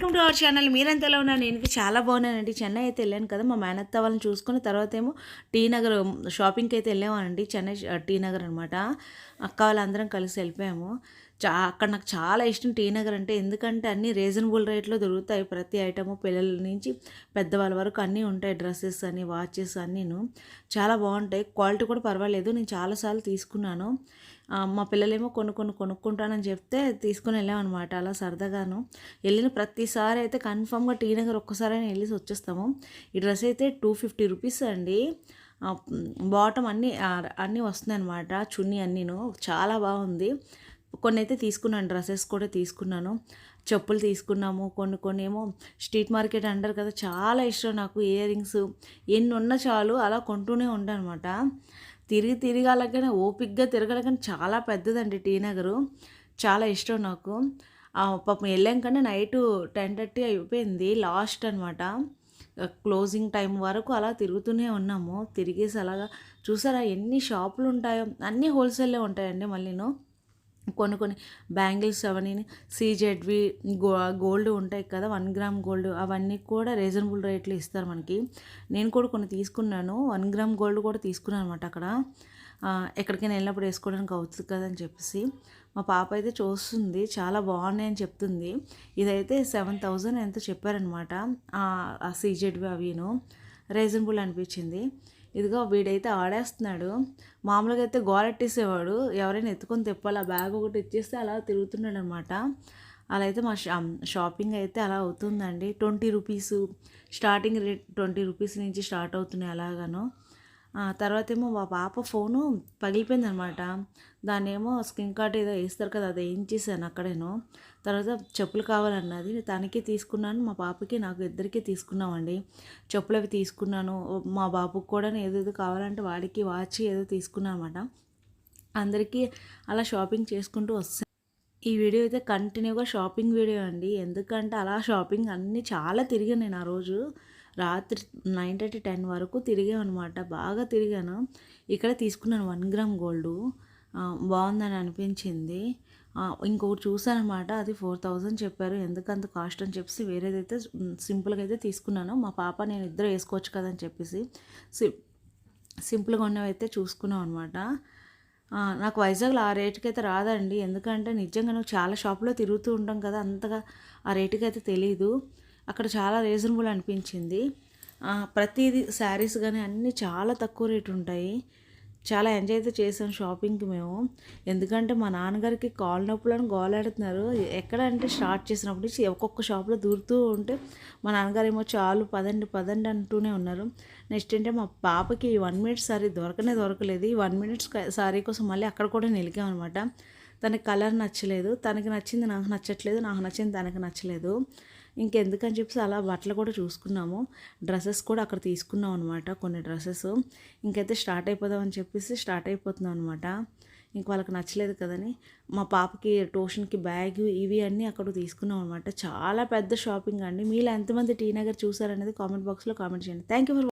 Welcome to our channel. మీరంతా ఎలా ఉన్నారు? నేను చాలా బాగున్నానండి. చెన్నై అయితే వెళ్ళాను కదా, మా మేనత్త వాళ్ళని చూసుకుని తర్వాత ఏమో టీ నగర్ షాపింగ్కి అయితే వెళ్ళామనండి. చెన్నై టీ నగర్ అనమాట. అక్క వాళ్ళందరం కలిసి వెళ్ళిపోయాము. అక్కడ నాకు చాలా ఇష్టం టీ నగర్ అంటే, ఎందుకంటే అన్నీ రీజనబుల్ రేట్లో దొరుకుతాయి. ప్రతి ఐటము పిల్లల నుంచి పెద్దవాళ్ళ వరకు అన్నీ ఉంటాయి. డ్రెస్సెస్ అని, వాచెస్ అన్నీను చాలా బాగుంటాయి. క్వాలిటీ కూడా పర్వాలేదు. నేను చాలాసార్లు తీసుకున్నాను. మా పిల్లలేమో కొనుక్కుంటానని చెప్తే తీసుకుని వెళ్ళామన్నమాట. అలా సరదాగాను వెళ్ళిన ప్రతిసారి అయితే కన్ఫామ్గా టీ నగర్ ఒక్కసారైనా వెళ్ళేసి వచ్చేస్తాము. ఈ డ్రెస్ అయితే 250 రూపీస్ అండి. బాటమ్ అన్నీ వస్తున్నాయి అనమాట. చున్నీ అన్నీను చాలా బాగుంది. కొన్ని అయితే తీసుకున్నాను, డ్రెస్సెస్ కూడా తీసుకున్నాను, చెప్పులు తీసుకున్నాము. కొన్ని ఏమో స్ట్రీట్ మార్కెట్ అంటారు కదా, చాలా ఇష్టం నాకు. ఇయర్ రింగ్స్ ఎన్ని ఉన్నా చాలు అలా కొంటూనే ఉంటాను అనమాట. తిరిగి అలాగనే ఓపిక్గా తిరగలగానే చాలా పెద్దదండి టీ నగరు. చాలా ఇష్టం నాకు. పాపం వెళ్ళాం కానీ నైటు 10:30 అయిపోయింది లాస్ట్ అనమాట. క్లోజింగ్ టైం వరకు అలా తిరుగుతూనే ఉన్నాము. తిరిగేసి అలాగా చూసారా ఎన్ని షాపులు ఉంటాయో, అన్నీ హోల్సేల్లో ఉంటాయండి. మళ్ళీను కొన్ని బ్యాంగిల్స్ అవన్నీ సీజెడ్వి గోల్డ్ ఉంటాయి కదా, 1 గ్రామ్ గోల్డ్ అవన్నీ కూడా రీజనబుల్ రేట్లు ఇస్తారు మనకి. నేను కూడా కొన్ని తీసుకున్నాను. 1 గ్రామ్ గోల్డ్ కూడా తీసుకున్నాను అనమాట. అక్కడ ఎక్కడికైనా వెళ్ళినప్పుడు వేసుకోవడానికి అవుతుంది కదా అని చెప్పేసి మా పాప అయితే చూస్తుంది, చాలా బాగున్నాయని చెప్తుంది. ఇదైతే 7,000 ఎంతో చెప్పారనమాట. ఆ సీజెడ్వి అవిను రీజనబుల్ అనిపించింది. ఇదిగో వీడైతే ఆడేస్తున్నాడు. మామూలుగా అయితే గోలెట్టేసేవాడు, ఎవరైనా ఎత్తుకొని తిప్పాలి, ఆ బ్యాగ్ ఒకటి ఇచ్చేస్తే అలా తిరుగుతున్నాడు అనమాట. అలా అయితే మా షాపింగ్ అయితే అలా అవుతుందండి. 20 రూపీస్ స్టార్టింగ్ రేట్, 20 రూపీస్ నుంచి స్టార్ట్ అవుతున్నాయి అలాగాను. తర్వాత ఏమో మా పాప ఫోను పగిలిపోయిందనమాట. దాన్ని ఏమో స్క్రీన్ కార్డ్ ఏదో వేస్తారు కదా, అది వేయించేసాను అక్కడేను. తర్వాత చెప్పులు కావాలన్నది, తనకి తీసుకున్నాను, మా పాపకి నాకు ఇద్దరికి తీసుకున్నామండి. చెప్పులు అవి తీసుకున్నాను. మా బాబుకి కూడా ఏదేదో కావాలంటే వాడికి వాచ్ ఏదో తీసుకున్నాను అనమాట. అందరికీ అలా షాపింగ్ చేసుకుంటూ వస్తాను. ఈ వీడియో అయితే కంటిన్యూగా షాపింగ్ వీడియో అండి. ఎందుకంటే అలా షాపింగ్ అన్నీ చాలా తిరిగాను నేను ఆ రోజు. రాత్రి 9:30 10 వరకు తిరిగామన్నమాట. బాగా తిరిగాను. ఇక్కడ తీసుకున్నాను 1 గ్రామ్ గోల్డు. బాగుందని అనిపించింది. ఇంకొకటి చూసానమాట, అది 4,000 చెప్పారు. ఎందుకంత కాస్ట్ అని చెప్పేసి వేరేదైతే సింపుల్గా అయితే తీసుకున్నాను. మా పాప నేను ఇద్దరు వేసుకోవచ్చు కదా అని చెప్పేసి సింపుల్గా ఉన్నవైతే చూసుకున్నాం అనమాట. నాకు వైజాగ్లో ఆ రేటుకి అయితే రాదండి. ఎందుకంటే నిజంగా నువ్వు చాలా షాపులో తిరుగుతూ ఉంటాం కదా, అంతగా ఆ రేటుకి అయితే తెలీదు. అక్కడ చాలా రీజనబుల్ అనిపించింది. ప్రతిదీ శారీస్ కానీ అన్నీ చాలా తక్కువ రేటు ఉంటాయి. చాలా ఎంజాయ్ అయితే చేసాం షాపింగ్కి మేము. ఎందుకంటే మా నాన్నగారికి కాళ్ళ నొప్పులను గోలాడుతున్నారు. ఎక్కడ అంటే స్టార్ట్ చేసినప్పటి నుంచి ఒక్కొక్క షాప్లో దూరుతూ ఉంటే మా నాన్నగారు ఏమో చాలు పదండి అంటూనే ఉన్నారు. నెక్స్ట్ ఏంటంటే మా పాపకి 1 మినిట్ సారీ దొరకలేదు. ఈ 1 మినిట్ సారీ కోసం మళ్ళీ అక్కడ కూడా నిలిగామన్నమాట. తనకి కలర్ నచ్చలేదు, తనకి నచ్చింది నాకు నచ్చట్లేదు, నాకు నచ్చింది తనకి నచ్చలేదు. ఇంకెందుకని చెప్పేసి అలా బట్టలు కూడా చూసుకున్నాము. డ్రెస్సెస్ కూడా అక్కడ తీసుకున్నాం అనమాట, కొన్ని డ్రెస్సెస్. ఇంకైతే స్టార్ట్ అయిపోదామని చెప్పేసి స్టార్ట్ అయిపోతున్నాం అనమాట. ఇంక వాళ్ళకి నచ్చలేదు కదని మా పాపకి ట్యూషన్కి బ్యాగ్ ఇవి అన్నీ అక్కడ తీసుకున్నాం అనమాట. చాలా పెద్ద షాపింగ్ అండి. మీలో ఎంతమంది టీ నగర్ చూసారనేది కామెంట్ బాక్స్లో కామెంట్ చేయండి. Thank you for